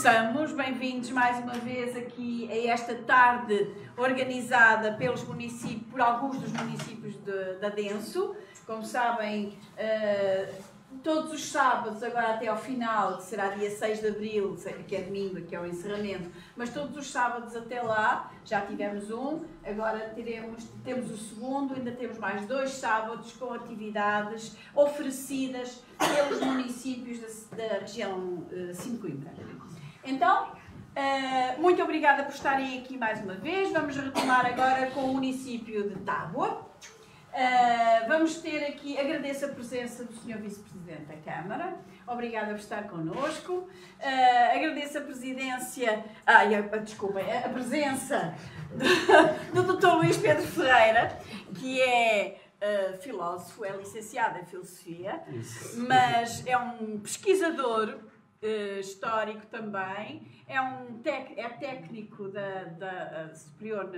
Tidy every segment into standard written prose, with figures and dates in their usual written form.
Começamos, bem-vindos mais uma vez aqui a esta tarde organizada pelos municípios, por alguns dos municípios de Adenso. Como sabem, todos os sábados, agora até ao final, que será dia 6 de Abril, que é domingo, que é o encerramento, mas todos os sábados até lá, já tivemos um, agora temos o segundo, ainda temos mais 2 sábados com atividades oferecidas pelos municípios da região de Coimbra. Então, muito obrigada por estarem aqui mais uma vez. Vamos retomar agora com o município de Tábua. Vamos ter aqui, agradeço a presença do Sr. Vice-Presidente da Câmara, obrigada por estar connosco, agradeço a presidência, a presença do Dr. Luís Pedro Ferreira, que é filósofo, é licenciado em Filosofia, mas é um pesquisador histórico também, é técnico da superior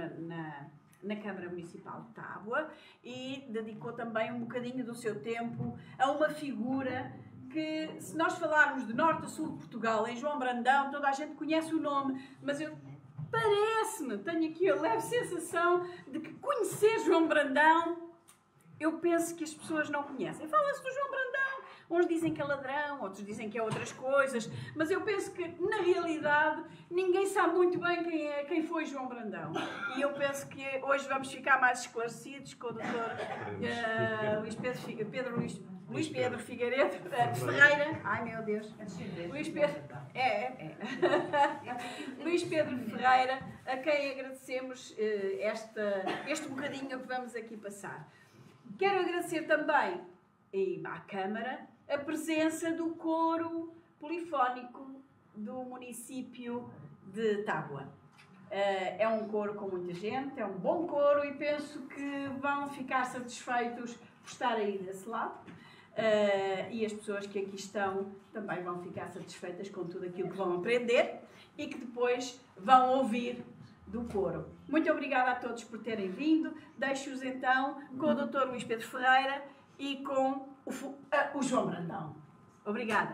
na Câmara Municipal de Tábua e dedicou também um bocadinho do seu tempo a uma figura que, se nós falarmos de norte a sul de Portugal, em João Brandão, toda a gente conhece o nome, mas tenho aqui a leve sensação de que conhecer João Brandão, eu penso que as pessoas não conhecem. Fala-se do João Brandão, uns dizem que é ladrão, outros dizem que é outras coisas, mas eu penso que, na realidade, ninguém sabe muito bem quem foi João Brandão. E eu penso que hoje vamos ficar mais esclarecidos com o Dr. Luís Pedro Figueiredo Ferreira. Ai, meu Deus. Luís Pedro. Luís Pedro Ferreira, a quem agradecemos este bocadinho que vamos aqui passar. Quero agradecer também à Câmara a presença do coro polifónico do município de Tábua. É um coro com muita gente, é um bom coro e penso que vão ficar satisfeitos por estar aí desse lado. E as pessoas que aqui estão também vão ficar satisfeitas com tudo aquilo que vão aprender e que depois vão ouvir do coro. Muito obrigada a todos por terem vindo. Deixo-os então com o Dr. Luís Pedro Ferreira e com o João Brandão. Obrigada.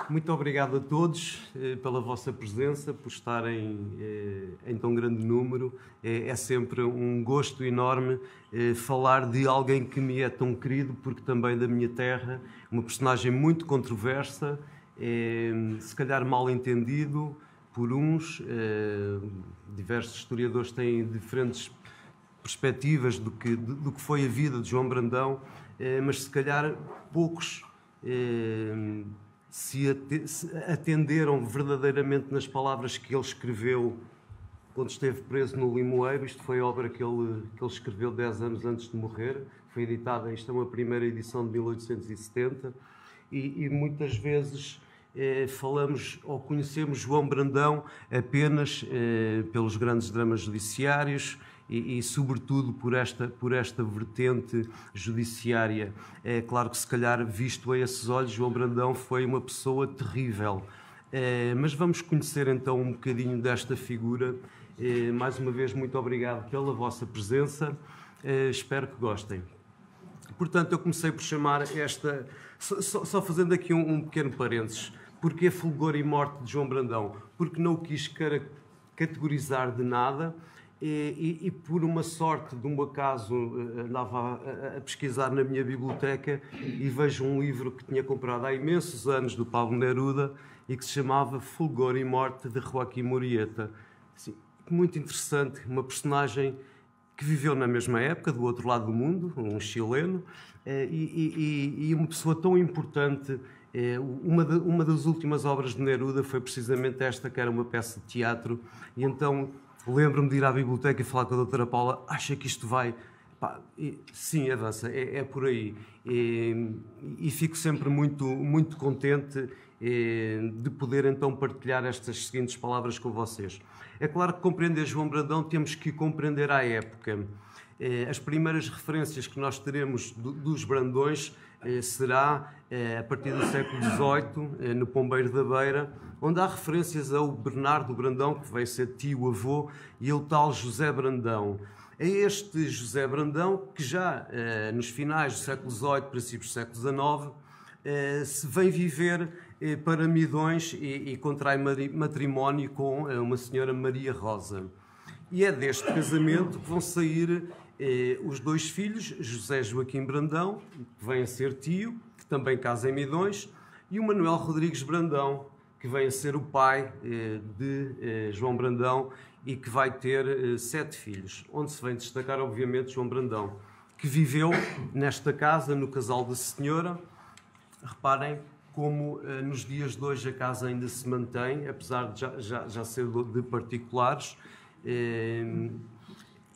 Muito obrigado a todos pela vossa presença, por estarem em tão grande número. É sempre um gosto enorme falar de alguém que me é tão querido, porque também da minha terra, uma personagem muito controversa, se calhar mal entendido por uns. Diversos historiadores têm diferentes perspectivas do que foi a vida de João Brandão, mas se calhar poucos se atenderam verdadeiramente nas palavras que ele escreveu quando esteve preso no Limoeiro. Isto foi a obra que ele escreveu 10 anos antes de morrer. Foi editada, isto é uma primeira edição de 1870, e muitas vezes falamos ou conhecemos João Brandão apenas pelos grandes dramas judiciários e sobretudo por esta vertente judiciária. É claro que, se calhar, visto a esses olhos, João Brandão foi uma pessoa terrível. Mas vamos conhecer então um bocadinho desta figura. Mais uma vez, muito obrigado pela vossa presença. Espero que gostem. Portanto, eu comecei por chamar esta... Só fazendo aqui um pequeno parênteses. Porquê Fulgor e Morte de João Brandão? Porque não o quis categorizar de nada. E por uma sorte, de um acaso, andava a pesquisar na minha biblioteca e vejo um livro que tinha comprado há imensos anos do Pablo Neruda e que se chamava Fulgor e Morte de Joaquim Murieta. Assim, muito interessante, uma personagem que viveu na mesma época, do outro lado do mundo, um chileno, e uma pessoa tão importante. Uma das últimas obras de Neruda foi precisamente esta, que era uma peça de teatro, e então lembro-me de ir à biblioteca e falar com a doutora Paula: acha que isto vai... Sim, avança, é por aí. E fico sempre muito contente de poder então partilhar estas seguintes palavras com vocês. É claro que compreender João Brandão temos que compreender a época. As primeiras referências que nós teremos dos Brandões será a partir do século XVIII, no Pombeiro da Beira, onde há referências ao Bernardo Brandão, que veio ser tio-avô, e ao tal José Brandão. É este José Brandão que já nos finais do século XVIII, princípios do século XIX, se vem viver para Midões e contrai matrimónio com uma senhora Maria Rosa. E é deste casamento que vão sair os dois filhos, José Joaquim Brandão, que vem a ser tio, que também casa em Midões, e o Manuel Rodrigues Brandão, que vem a ser o pai de João Brandão e que vai ter 7 filhos, onde se vem destacar, obviamente, João Brandão, que viveu nesta casa, no Casal da Senhora. Reparem como nos dias de hoje a casa ainda se mantém, apesar de já ser de particulares,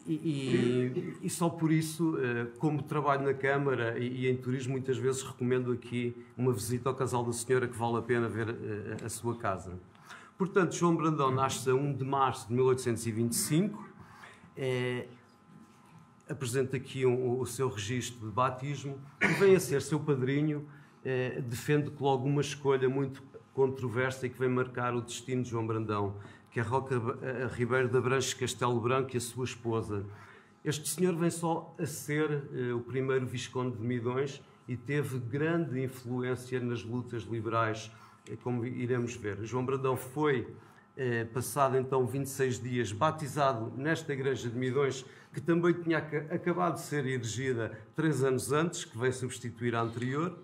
e só por isso, como trabalho na Câmara e em turismo, muitas vezes recomendo aqui uma visita ao Casal da Senhora, que vale a pena ver a sua casa. Portanto, João Brandão nasce a 1 de março de 1825, apresenta aqui o seu registro de batismo, e vem a ser seu padrinho, defende que logo uma escolha muito controversa e que vem marcar o destino de João Brandão, que é Roca Ribeiro de Abranches Castelo Branco e a sua esposa. Este senhor vem só a ser o primeiro Visconde de Midões e teve grande influência nas lutas liberais, como iremos ver. João Brandão foi, passado então 26 dias, batizado nesta igreja de Midões, que também tinha acabado de ser erigida 3 anos antes, que veio substituir a anterior.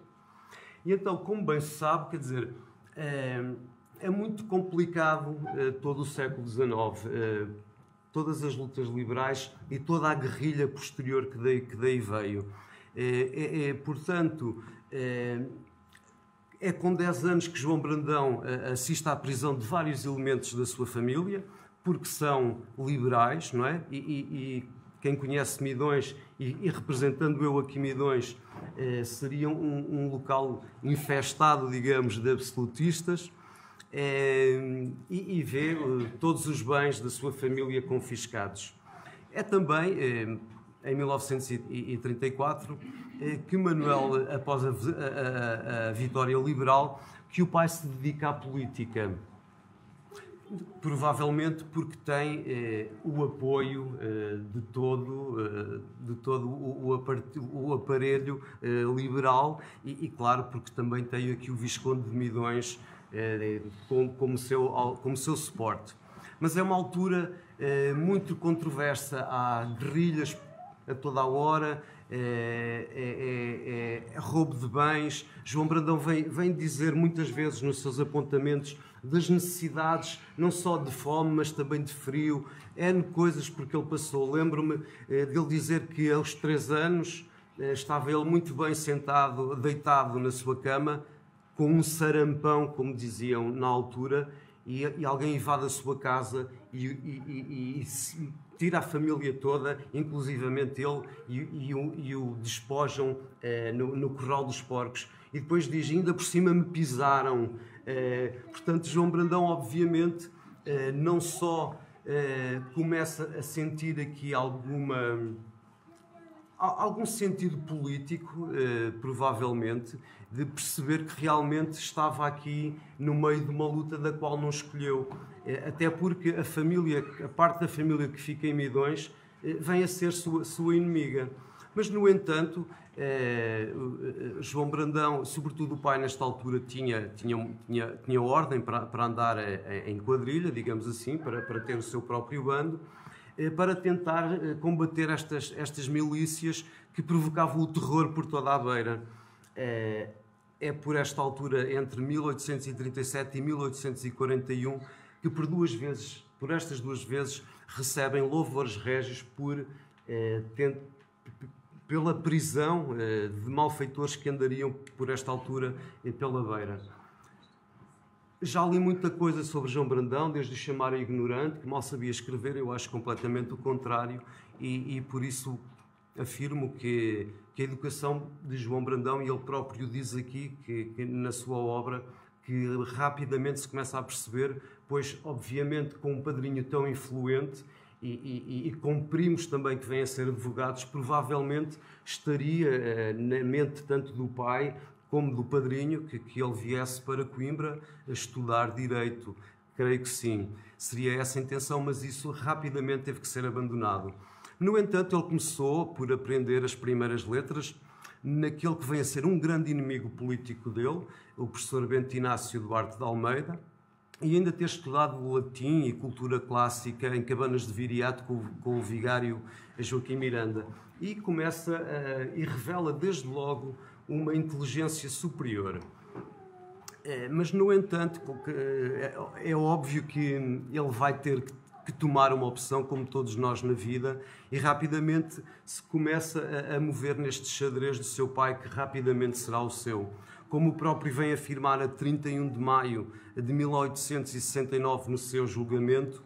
E então, como bem se sabe, quer dizer, é muito complicado todo o século XIX, todas as lutas liberais e toda a guerrilha posterior que daí veio. Portanto, é com 10 anos que João Brandão assiste à prisão de vários elementos da sua família, porque são liberais, não é? E quem conhece Midões, e representando eu aqui Midões, seria um local infestado, digamos, de absolutistas, e vê todos os bens da sua família confiscados. É também, em 1934, que Manuel, após a vitória liberal, que o pai se dedica à política. Provavelmente porque tem o apoio de todo o aparelho liberal e, claro, porque também tem aqui o Visconde de Midões como seu suporte. Mas é uma altura muito controversa, há guerrilhas a toda a hora, roubo de bens. João Brandão vem dizer muitas vezes nos seus apontamentos das necessidades, não só de fome, mas também de frio, coisas porque ele passou. Lembro-me dele dizer que aos 3 anos estava ele muito bem sentado, deitado na sua cama, com um sarampão, como diziam na altura, e alguém invade a sua casa e tira a família toda, inclusivamente ele, e o despojam no corral dos porcos. E depois diz, ainda por cima me pisaram. Portanto, João Brandão, obviamente, não só começa a sentir aqui algum sentido político, provavelmente, de perceber que realmente estava aqui no meio de uma luta da qual não escolheu. Até porque a parte da família que fica em Midões, vem a ser sua inimiga. Mas, no entanto, João Brandão, sobretudo o pai nesta altura, tinha ordem para andar em quadrilha, digamos assim, para ter o seu próprio bando, para tentar combater estas milícias que provocavam o terror por toda a beira. É por esta altura, entre 1837 e 1841, que por estas 2 vezes recebem louvores régios pela prisão de malfeitores que andariam por esta altura pela beira. Já li muita coisa sobre João Brandão, desde o chamar a ignorante, que mal sabia escrever. Eu acho completamente o contrário, e por isso afirmo que a educação de João Brandão, e ele próprio diz aqui que na sua obra, que rapidamente se começa a perceber, pois obviamente com um padrinho tão influente e com primos também que vêm a ser advogados, provavelmente estaria na mente tanto do pai como do padrinho que ele viesse para Coimbra a estudar Direito. Creio que sim, seria essa a intenção, mas isso rapidamente teve que ser abandonado. No entanto, ele começou por aprender as primeiras letras naquele que vem a ser um grande inimigo político dele, o professor Bento Inácio Duarte de Almeida, e ainda ter estudado latim e cultura clássica em Cabanas de Viriato com o vigário Joaquim Miranda. E e revela desde logo uma inteligência superior. Mas, no entanto, é óbvio que ele vai ter que tomar uma opção, como todos nós na vida, e rapidamente se começa a mover neste xadrez do seu pai, que rapidamente será o seu. Como o próprio vem afirmar a 31 de maio de 1869 no seu julgamento,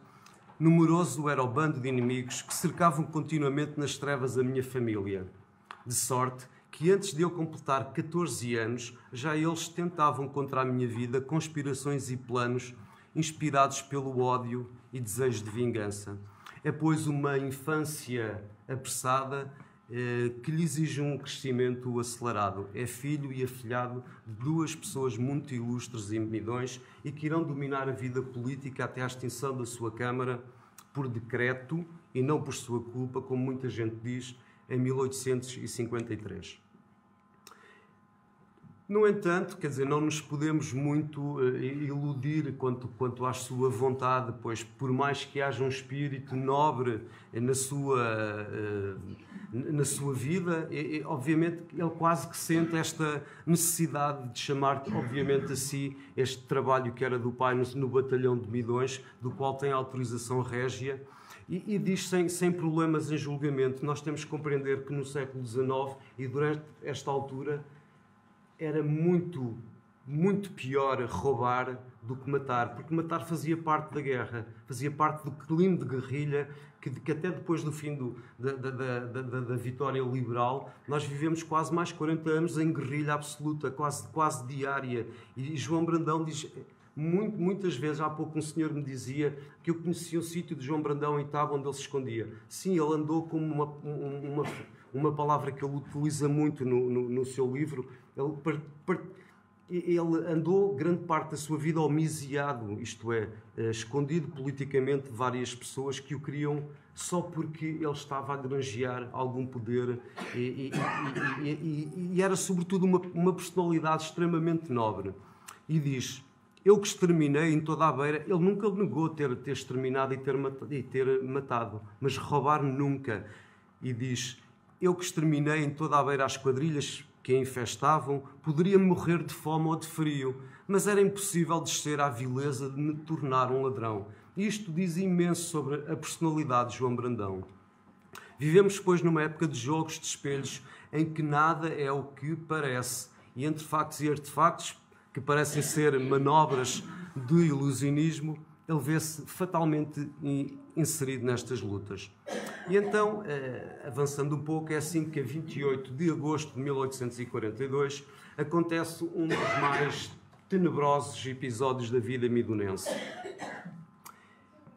numeroso era o bando de inimigos que cercavam continuamente nas trevas a minha família, de sorte que antes de eu completar 14 anos, já eles tentavam contra a minha vida conspirações e planos inspirados pelo ódio e desejo de vingança. É, pois, uma infância apressada que lhe exige um crescimento acelerado. É filho e afilhado de duas pessoas muito ilustres e midões e que irão dominar a vida política até à extinção da sua Câmara por decreto e não por sua culpa, como muita gente diz, em 1853. No entanto, quer dizer, não nos podemos muito iludir quanto à sua vontade, pois por mais que haja um espírito nobre na sua vida, obviamente ele quase que sente esta necessidade de chamar, obviamente, a si este trabalho que era do pai no batalhão de Midões, do qual tem autorização régia, e diz sem problemas em julgamento. Nós temos que compreender que no século XIX e durante esta altura era muito, muito pior roubar do que matar, porque matar fazia parte da guerra, fazia parte do crime de guerrilha, que até depois do fim da vitória liberal, nós vivemos quase mais 40 anos em guerrilha absoluta, quase diária. E João Brandão diz, muitas vezes, há pouco um senhor me dizia que eu conhecia o sítio de João Brandão em Tábua onde ele se escondia. Sim, ele andou como uma palavra que ele utiliza muito no seu livro. Ele andou grande parte da sua vida homiciado, isto é, escondido politicamente de várias pessoas que o queriam só porque ele estava a granjear algum poder e era sobretudo uma personalidade extremamente nobre. E diz, eu que exterminei em toda a beira, ele nunca negou ter exterminado e ter matado, mas roubar nunca. E diz, eu que exterminei em toda a beira as quadrilhas que a infestavam, poderia morrer de fome ou de frio, mas era impossível descer à vileza de me tornar um ladrão. Isto diz imenso sobre a personalidade de João Brandão. Vivemos, pois, numa época de jogos de espelhos em que nada é o que parece, e entre factos e artefactos, que parecem ser manobras de ilusionismo, ele vê-se fatalmente inserido nestas lutas. E então, avançando um pouco, é assim que a 28 de agosto de 1842 acontece um dos mais tenebrosos episódios da vida midonense.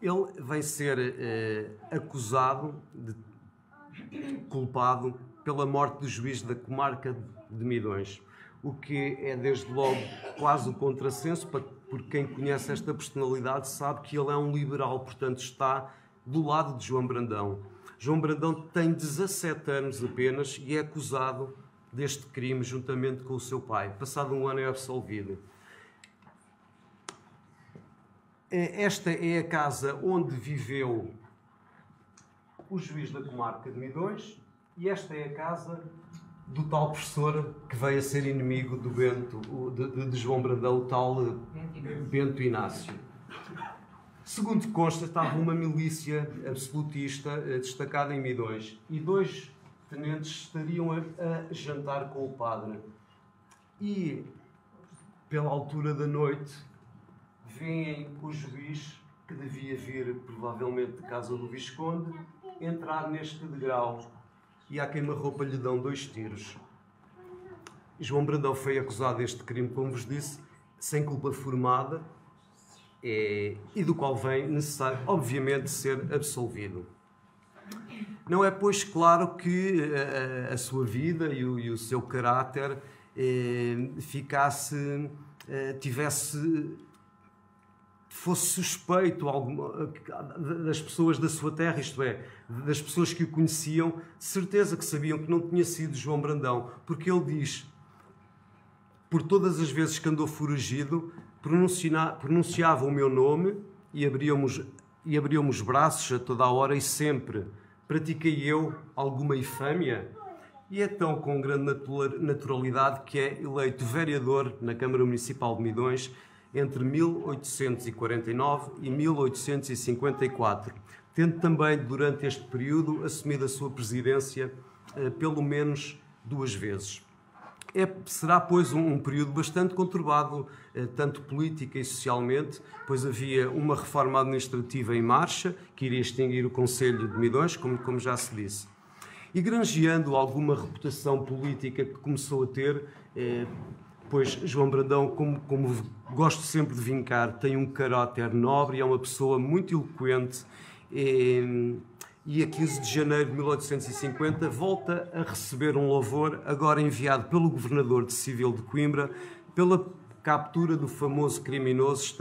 Ele vem ser culpado pela morte do juiz da comarca de Midões, o que é desde logo quase o contrassenso, porque quem conhece esta personalidade sabe que ele é um liberal, portanto está do lado de João Brandão. João Brandão tem 17 anos apenas e é acusado deste crime juntamente com o seu pai. Passado um ano é absolvido. Esta é a casa onde viveu o juiz da comarca de Midões e esta é a casa do tal professor que veio a ser inimigo do de João Brandão, o tal Bento Inácio. Segundo consta, estava uma milícia absolutista destacada em Midões e dois tenentes estariam a jantar com o padre. E, pela altura da noite, veem o juiz, que devia vir provavelmente de casa do Visconde, entrar neste degrau e à queima-roupa lhe dão 2 tiros. João Brandão foi acusado deste crime, como vos disse, sem culpa formada, e do qual vem necessário, obviamente, ser absolvido. Não é, pois, claro que a sua vida e o seu caráter tivesse de fosse suspeito das pessoas da sua terra, isto é, das pessoas que o conheciam, de certeza que sabiam que não tinha sido João Brandão, porque ele diz, por todas as vezes que andou foragido, pronunciava o meu nome e abriam-me os braços a toda a hora e sempre. Pratiquei eu alguma infâmia? E é tão com grande naturalidade que é eleito vereador na Câmara Municipal de Midões entre 1849 e 1854, tendo também, durante este período, assumido a sua presidência pelo menos 2 vezes. Será, pois, um período bastante conturbado, tanto política e socialmente, pois havia uma reforma administrativa em marcha, que iria extinguir o Conselho de Midões, como já se disse. E granjeando alguma reputação política que começou a ter, pois João Brandão, como gosto sempre de vincar, tem um caráter nobre e é uma pessoa muito eloquente, e a 15 de janeiro de 1850 volta a receber um louvor, agora enviado pelo governador de Civil de Coimbra, pela captura do famoso criminoso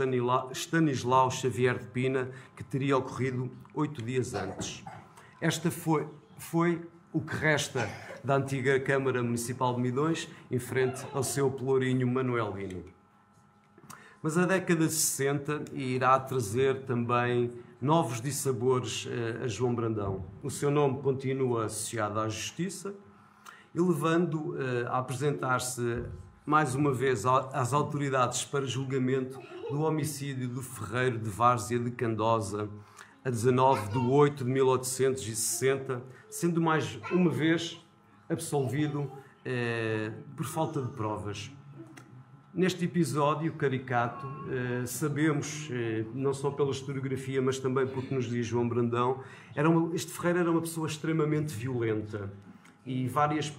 Stanislau Xavier de Pina, que teria ocorrido 8 dias antes. Esta foi o que resta da antiga Câmara Municipal de Midões, em frente ao seu pelourinho Manuelino. Mas a década de 60 irá trazer também novos dissabores a João Brandão. O seu nome continua associado à justiça, e levando a apresentar-se mais uma vez às autoridades para julgamento do homicídio do ferreiro de Várzea de Candosa, a 19 de 8 de 1860, sendo mais uma vez absolvido por falta de provas. Neste episódio caricato, sabemos, não só pela historiografia, mas também porque nos diz João Brandão, este ferreiro era uma pessoa extremamente violenta e várias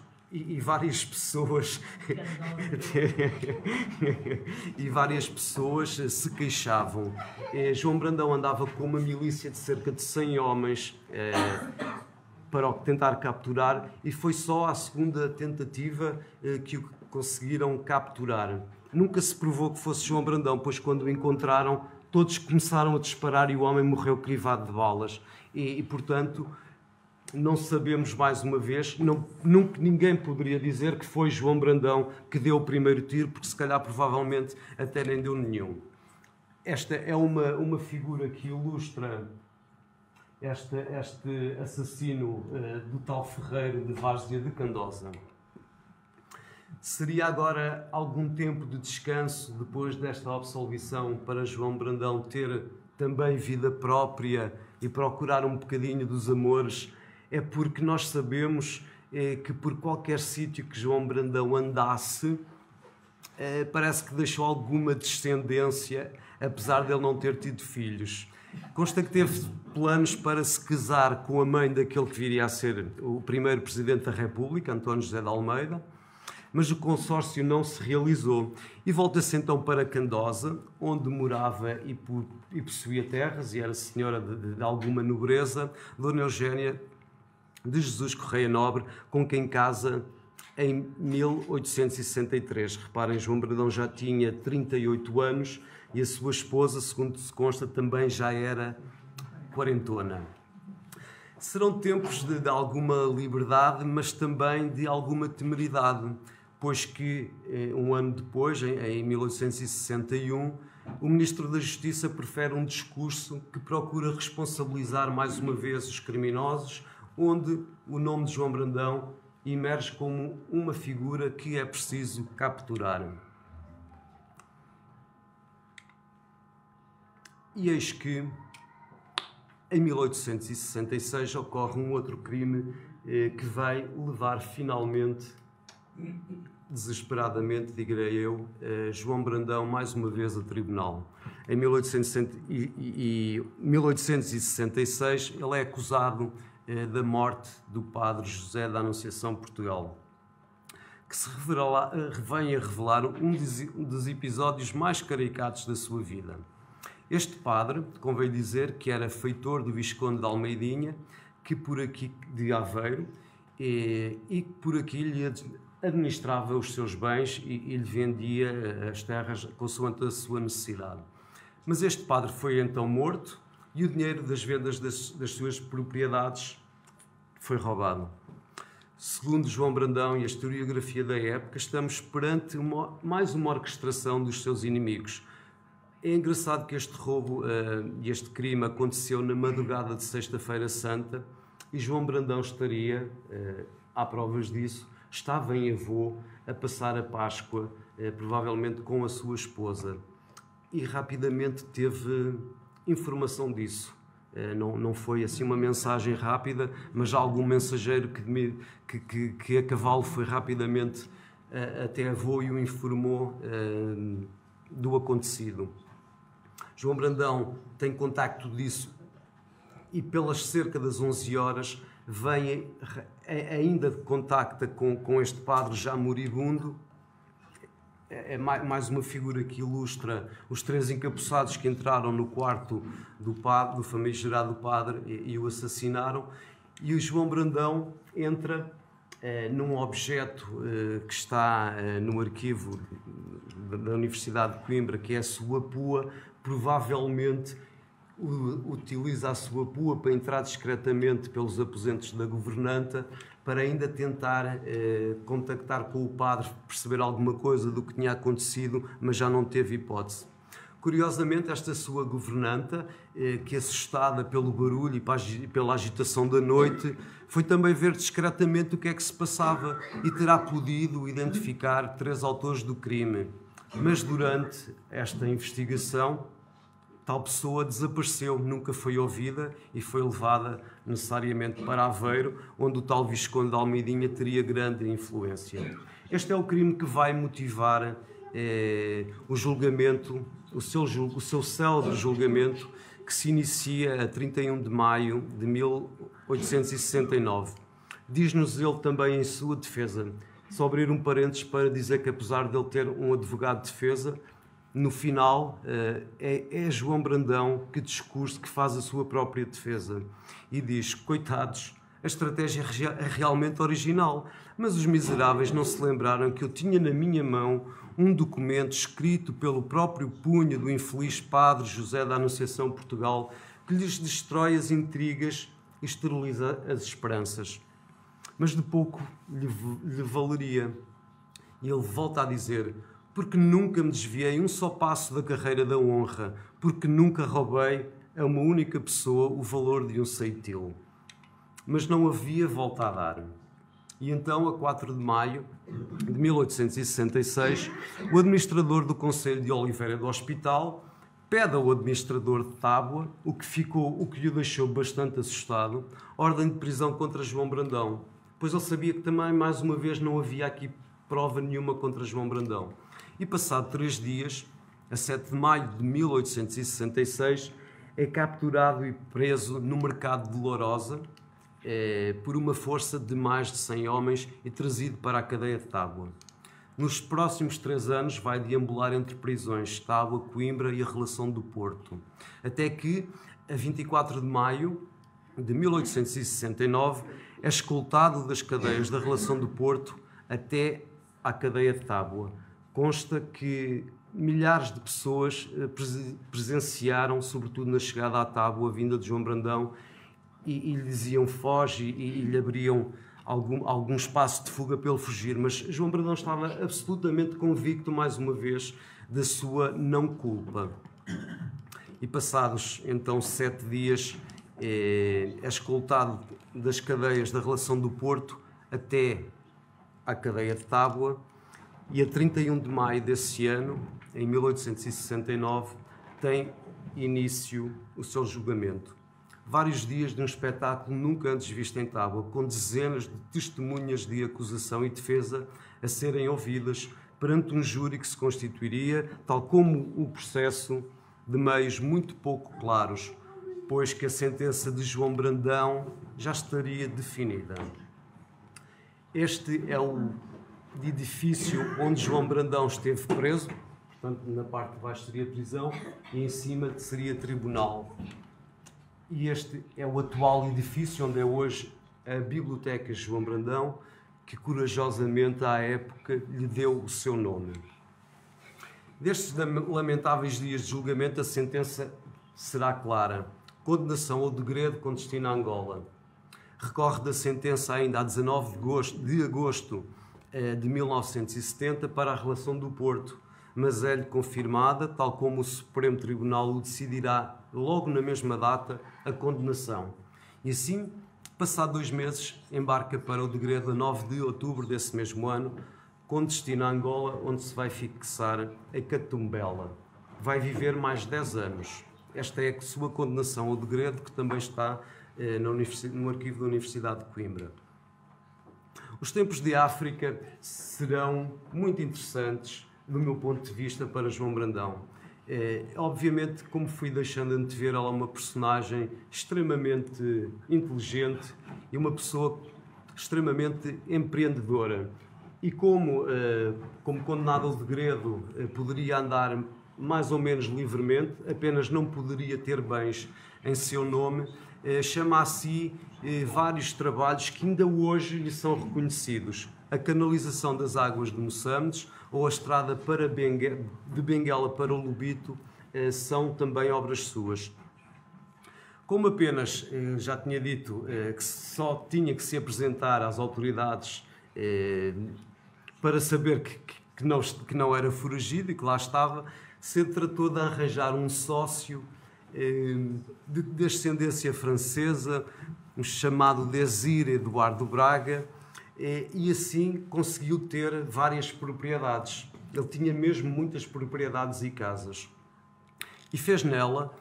pessoas se queixavam. João Brandão andava com uma milícia de cerca de 100 homens para o tentar capturar, e foi só a segunda tentativa que o conseguiram capturar. Nunca se provou que fosse João Brandão, pois quando o encontraram, todos começaram a disparar e o homem morreu crivado de balas. E portanto, não sabemos, mais uma vez, ninguém poderia dizer que foi João Brandão que deu o primeiro tiro, porque se calhar provavelmente até nem deu nenhum. Esta é uma figura que ilustra este assassino do tal ferreiro de Várzea de Candosa. Seria agora algum tempo de descanso depois desta absolvição para João Brandão ter também vida própria e procurar um bocadinho dos amores? É porque nós sabemos que por qualquer sítio que João Brandão andasse, parece que deixou alguma descendência, apesar de ele não ter tido filhos. Consta que teve planos para se casar com a mãe daquele que viria a ser o primeiro Presidente da República, António José de Almeida, mas o consórcio não se realizou e volta-se então para Candosa, onde morava e possuía terras e era senhora de alguma nobreza, Dona Eugénia de Jesus Correia Nobre, com quem casa em 1863. Reparem, João Brandão já tinha 38 anos e a sua esposa, segundo se consta, também já era quarentona. Serão tempos de alguma liberdade, mas também de alguma temeridade, pois que um ano depois, em 1861, o Ministro da Justiça prefere um discurso que procura responsabilizar mais uma vez os criminosos, onde o nome de João Brandão emerge como uma figura que é preciso capturar. E eis que, em 1866, ocorre um outro crime que vai levar finalmente, desesperadamente, direi eu, João Brandão mais uma vez a tribunal. Em 1866, ele é acusado da morte do padre José da Anunciação Portugal, que se vem a revelar um dos episódios mais caricatos da sua vida. Este padre, convém dizer, que era feitor do Visconde de Almeidinha, que por aqui de Aveiro, e que por aqui lhe administrava os seus bens e lhe vendia as terras consoante a sua necessidade. Mas este padre foi então morto e o dinheiro das vendas das suas propriedades foi roubado. Segundo João Brandão e a historiografia da época, estamos perante mais uma orquestração dos seus inimigos. É engraçado que este roubo e este crime aconteceu na madrugada de Sexta-feira Santa e João Brandão estaria, há provas disso, estava em Avô a passar a Páscoa, provavelmente com a sua esposa, e rapidamente teve informação disso. Não foi assim uma mensagem rápida, mas algum mensageiro que a cavalo foi rapidamente até Avô e o informou do acontecido. João Brandão tem contacto disso e pelas cerca das 11 horas ainda contacta com este padre já moribundo. É mais uma figura que ilustra os 3 encapuçados que entraram no quarto do padre, do famigerado padre, e o assassinaram. E o João Brandão entra num objeto que está no arquivo da Universidade de Coimbra, que é a sua pua. Provavelmente utiliza a sua pua para entrar discretamente pelos aposentos da governanta, para ainda tentar contactar com o padre, perceber alguma coisa do que tinha acontecido, mas já não teve hipótese. Curiosamente, esta sua governanta, que assustada pelo barulho e pela agitação da noite, foi também ver discretamente o que é que se passava e terá podido identificar 3 autores do crime. Mas durante esta investigação, tal pessoa desapareceu, nunca foi ouvida e foi levada necessariamente para Aveiro, onde o tal Visconde de Almeidinha teria grande influência. Este é o crime que vai motivar o julgamento, o seu célebre julgamento, que se inicia a 31 de maio de 1869. Diz-nos ele também em sua defesa, só abrir um parênteses para dizer que, apesar de ele ter um advogado de defesa, no final é João Brandão que faz a sua própria defesa e diz: coitados, a estratégia é realmente original, mas os miseráveis não se lembraram que eu tinha na minha mão um documento escrito pelo próprio punho do infeliz padre José da Anunciação Portugal, que lhes destrói as intrigas e esteriliza as esperanças. Mas de pouco lhe valeria. E ele volta a dizer: porque nunca me desviei um só passo da carreira da honra, porque nunca roubei a uma única pessoa o valor de um ceitil. Mas não havia volta a dar. E então, a 4 de maio de 1866, o administrador do Conselho de Oliveira do Hospital pede ao administrador de Tábua, o que lhe deixou bastante assustado, ordem de prisão contra João Brandão, pois ele sabia que também, mais uma vez, não havia aqui prova nenhuma contra João Brandão. E passado 3 dias, a 7 de maio de 1866, é capturado e preso no mercado de Lourosa por uma força de mais de 100 homens e trazido para a cadeia de Tábua. Nos próximos 3 anos vai deambular entre prisões Tábua, Coimbra e a Relação do Porto, até que, a 24 de maio de 1869, é escoltado das cadeias da Relação do Porto até à cadeia de Tábua. Consta que milhares de pessoas presenciaram, sobretudo na chegada à Tábua, a vinda de João Brandão, e lhe diziam foge e lhe abriam algum espaço de fuga para ele fugir. Mas João Brandão estava absolutamente convicto, mais uma vez, da sua não culpa. E passados, então, 7 dias, é escoltado das cadeias da Relação do Porto até à cadeia de Tábua, e a 31 de maio desse ano, em 1869, tem início o seu julgamento. Vários dias de um espetáculo nunca antes visto em Tábua, com dezenas de testemunhas de acusação e defesa a serem ouvidas perante um júri que se constituiria, tal como o processo, de meios muito pouco claros, pois que a sentença de João Brandão já estaria definida. Este é o edifício onde João Brandão esteve preso, portanto, na parte de baixo seria prisão e em cima seria tribunal. E este é o atual edifício onde é hoje a Biblioteca João Brandão, que corajosamente à época lhe deu o seu nome. Destes lamentáveis dias de julgamento, a sentença será clara. Condenação ao degredo com destino a Angola. Recorre da sentença ainda a 19 de agosto de 1970 para a relação do Porto, mas é-lhe confirmada, tal como o Supremo Tribunal o decidirá logo na mesma data, a condenação. E assim, passado 2 meses, embarca para o degredo a 9 de outubro desse mesmo ano, com destino a Angola, onde se vai fixar a Catumbela. Vai viver mais 10 anos. Esta é a sua condenação ao degredo, que também está no arquivo da Universidade de Coimbra. Os tempos de África serão muito interessantes, do meu ponto de vista, para João Brandão. Obviamente, como fui deixando antever, ela é uma personagem extremamente inteligente e uma pessoa extremamente empreendedora. E como condenado ao degredo, poderia andar mais ou menos livremente, apenas não poderia ter bens em seu nome, chama a si vários trabalhos que ainda hoje lhe são reconhecidos. A canalização das águas de Moçambique ou a estrada de Benguela para o Lubito são também obras suas. Como apenas já tinha dito que só tinha que se apresentar às autoridades para saber que não era foragido e que lá estava, se tratou de arranjar um sócio de ascendência francesa, um chamado Désir Eduardo Braga, e assim conseguiu ter várias propriedades. Ele tinha mesmo muitas propriedades e casas. E fez nela,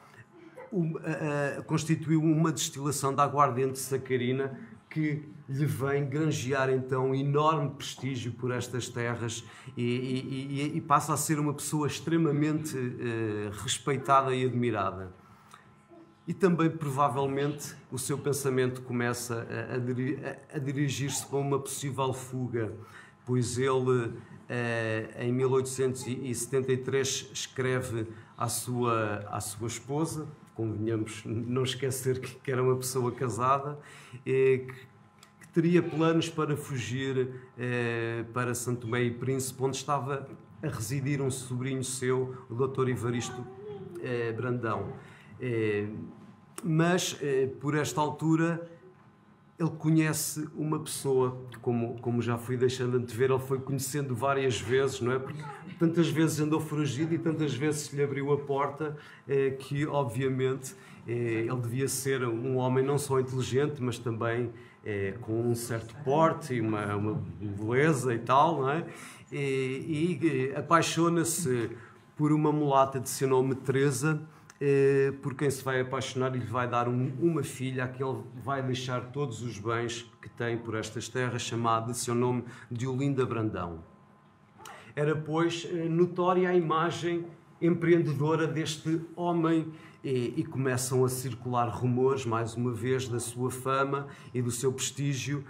constituiu uma destilação de aguardente sacarina que lhe vem granjear então enorme prestígio por estas terras e passa a ser uma pessoa extremamente respeitada e admirada. E também, provavelmente, o seu pensamento começa a dirigir-se para uma possível fuga, pois ele, em 1873, escreve à sua esposa, convenhamos não esquecer que era uma pessoa casada, que teria planos para fugir para Santo Tomé e Príncipe, onde estava a residir um sobrinho seu, o Dr. Evaristo Brandão. Mas, por esta altura, ele conhece uma pessoa, como já fui deixando antever, ele foi conhecendo várias vezes, não é? Porque tantas vezes andou foragido e tantas vezes lhe abriu a porta, que, obviamente, ele devia ser um homem não só inteligente, mas também com um certo porte e uma beleza e tal, não é? E apaixona-se por uma mulata de seu nome Teresa, por quem se vai apaixonar e lhe vai dar uma filha a que ele vai deixar todos os bens que tem por estas terras, chamada de seu nome de Olinda Brandão. Era, pois, notória a imagem empreendedora deste homem e começam a circular rumores, mais uma vez, da sua fama e do seu prestígio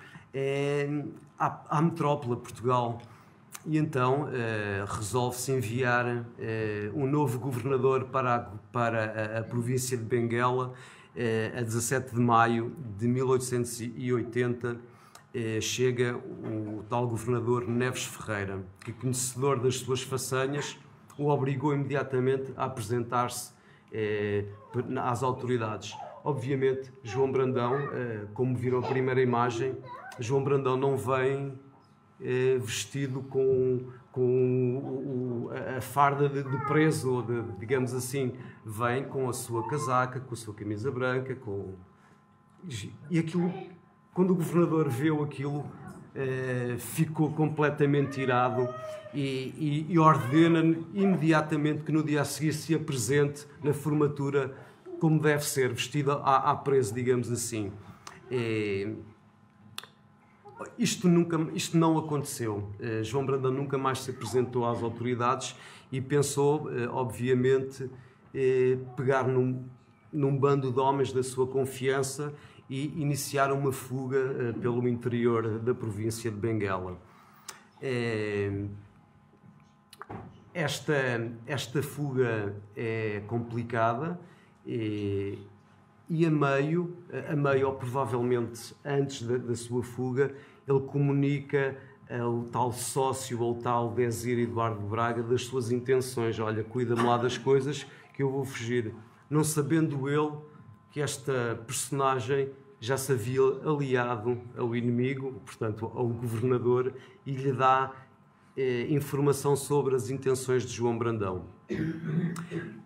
à metrópole, Portugal. E então resolve-se enviar um novo governador para a província de Benguela. A 17 de maio de 1880 chega o tal governador Neves Ferreira, que, conhecedor das suas façanhas, o obrigou imediatamente a apresentar-se às autoridades. Obviamente, João Brandão, como viram a primeira imagem, João Brandão não vem vestido com a farda de preso, digamos assim, vem com a sua casaca, com a sua camisa branca, e aquilo, quando o governador viu aquilo, ficou completamente irado e ordena imediatamente que no dia a seguir se apresente na formatura como deve ser, vestido à preso, digamos assim. Isto não aconteceu. João Brandão nunca mais se apresentou às autoridades e pensou, obviamente, pegar num bando de homens da sua confiança e iniciar uma fuga pelo interior da província de Benguela. Esta fuga é complicada e a meio, ou provavelmente antes da sua fuga, ele comunica o tal sócio ou o tal Vezir Eduardo Braga das suas intenções. Olha, cuida-me lá das coisas que eu vou fugir. Não sabendo ele que esta personagem já se havia aliado ao inimigo, portanto ao governador, e lhe dá informação sobre as intenções de João Brandão.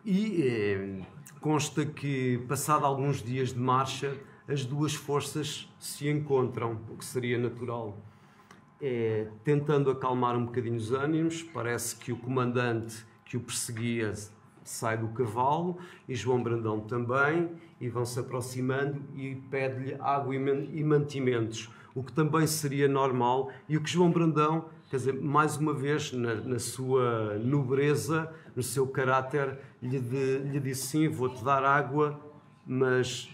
E consta que, passado alguns dias de marcha, as duas forças se encontram, o que seria natural. Tentando acalmar um bocadinho os ânimos, parece que o comandante que o perseguia sai do cavalo e João Brandão também, e vão se aproximando e pede-lhe água e mantimentos, o que também seria normal, e o que João Brandão, quer dizer, mais uma vez, na sua nobreza, no seu caráter, lhe disse: sim, vou-te dar água, mas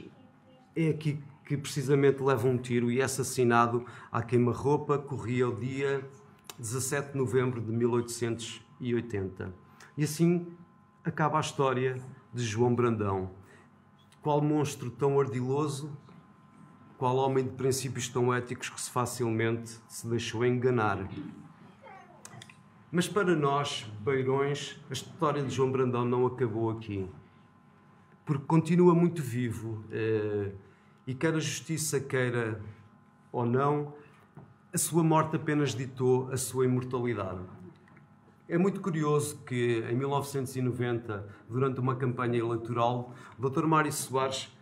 é aqui que precisamente leva um tiro e é assassinado à queima-roupa. Corria o dia 17 de novembro de 1880. E assim acaba a história de João Brandão. Qual monstro tão ardiloso, qual homem de princípios tão éticos que facilmente se deixou enganar. Mas para nós, beirões, a história de João Brandão não acabou aqui, porque continua muito vivo, e quer a justiça queira ou não, a sua morte apenas ditou a sua imortalidade. É muito curioso que, em 1990, durante uma campanha eleitoral, o Dr. Mário Soares,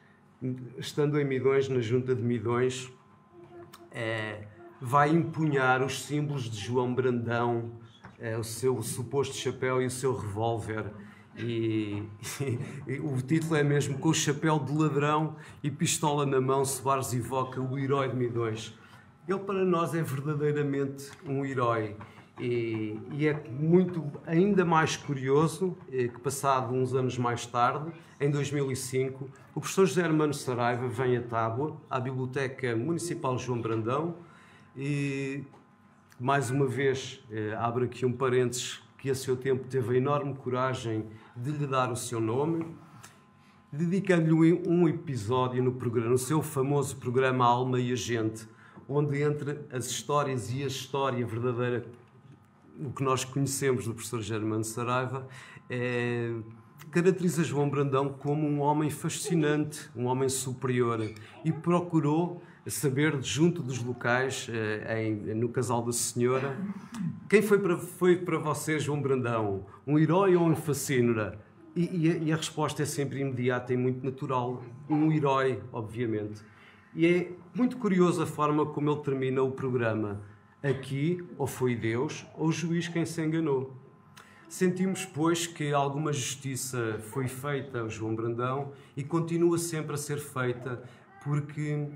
estando em Midões, na Junta de Midões, vai empunhar os símbolos de João Brandão, o seu suposto chapéu e o seu revólver. E o título é mesmo: com o chapéu de ladrão e pistola na mão, Soares evoca o herói de Midões. Ele para nós é verdadeiramente um herói. E é muito, ainda mais curioso que, passado uns anos mais tarde, em 2005, o professor José Hermano Saraiva vem a Tábua, à Biblioteca Municipal João Brandão, e mais uma vez abre aqui um parênteses, que a seu tempo teve a enorme coragem de lhe dar o seu nome, dedicando-lhe um episódio no seu famoso programa Alma e a Gente, onde entre as histórias e a história verdadeira, o que nós conhecemos do professor Germano Saraiva, caracteriza João Brandão como um homem fascinante, um homem superior, e procurou saber, junto dos locais, no Casal da Senhora, quem foi para você João Brandão, um herói ou um facínora? E a resposta é sempre imediata e muito natural: um herói, obviamente. E é muito curiosa a forma como ele termina o programa. Aqui, ou foi Deus, ou o juiz quem se enganou. Sentimos, pois, que alguma justiça foi feita ao João Brandão e continua sempre a ser feita, porque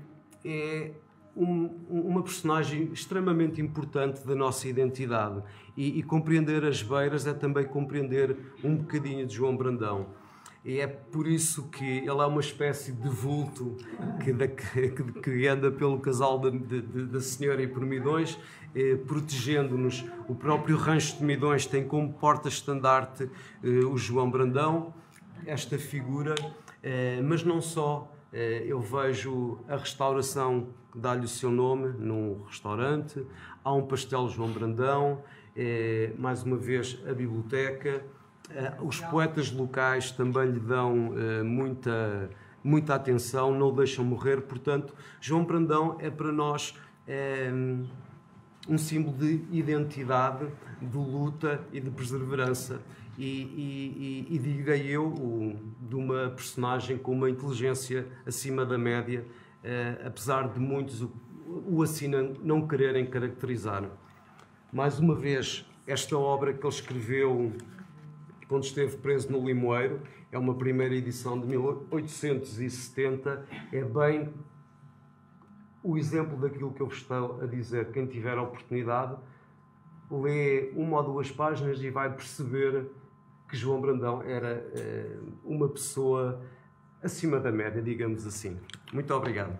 é uma personagem extremamente importante da nossa identidade. E compreender as beiras é também compreender um bocadinho de João Brandão. E é por isso que ele é uma espécie de vulto que anda pelo Casal da Senhora e por Midões, protegendo-nos. O próprio Rancho de Midões tem como porta-estandarte o João Brandão, esta figura, mas não só. Eu vejo a restauração que dá-lhe o seu nome num restaurante, há um pastel João Brandão, mais uma vez a biblioteca. Os poetas locais também lhe dão muita atenção, não o deixam morrer. Portanto, João Brandão é para nós um símbolo de identidade, de luta e de perseverança. E diga eu, de uma personagem com uma inteligência acima da média, apesar de muitos o assim não quererem caracterizar. Mais uma vez, esta obra que ele escreveu quando esteve preso no Limoeiro, é uma primeira edição de 1870, é bem o exemplo daquilo que eu vos estou a dizer. Quem tiver a oportunidade, lê uma ou duas páginas e vai perceber que João Brandão era uma pessoa acima da média, digamos assim. Muito obrigado.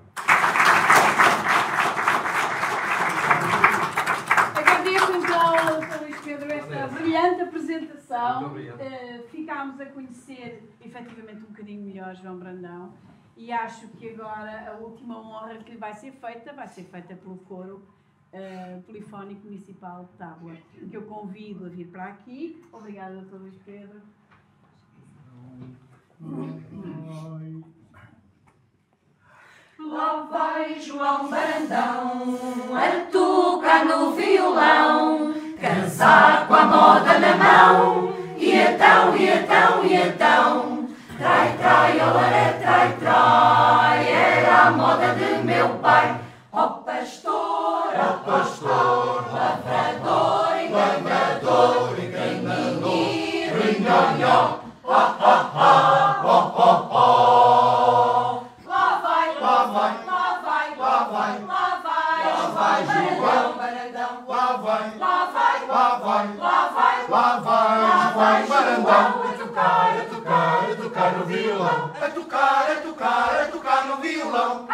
Pedro, esta brilhante apresentação. Ficámos a conhecer efetivamente um bocadinho melhor João Brandão, e acho que agora a última honra que lhe vai ser feita pelo coro Polifónico Municipal de Tábua, que eu convido a vir para aqui. Obrigada, Dr. Luís Pedro. Lá vai João Brandão a tocar no violão, casaco à moda na mão, e então, trai, trai, olé, trai, trai, era a moda de meu pai. Ó pastor, lavrador, enganador, rinhonhó, a tocar no violão, a tocar no violão.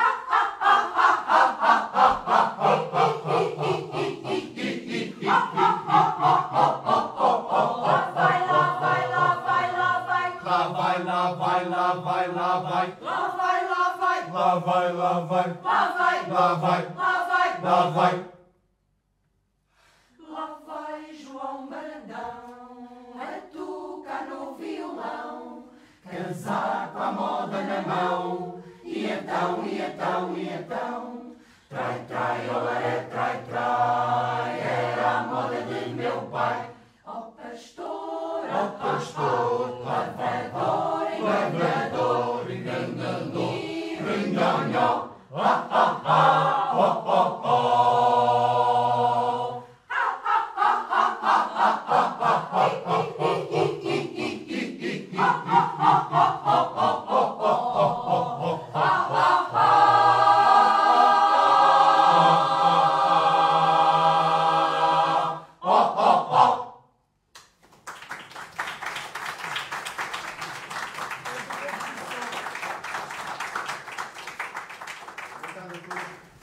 Lá vai João Brandão a tocar no violão, casaco à moda na mão, e então, trai, trai, olé, trai, trai, era a moda de meu pai. Ó pastor, lavrador, enganador, rinhonhó,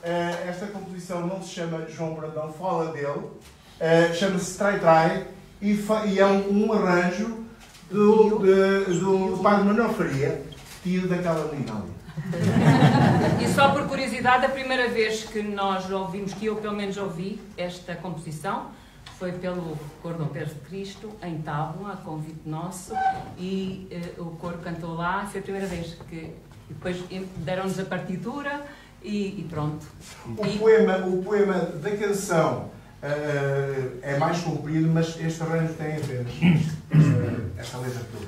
Esta composição não se chama João Brandão, fala dele, chama-se Trai Trai e é um arranjo do padre Manuel Faria, tio daquela menina ali. E só por curiosidade, a primeira vez que nós ouvimos, que eu pelo menos ouvi esta composição, foi pelo Coro Dom Pedro de Cristo, em Tábua, a convite nosso, e o coro cantou lá, foi a primeira vez que depois deram-nos a partitura e pronto. O poema da canção é mais comprido, mas este arranjo tem apenas esta letra toda.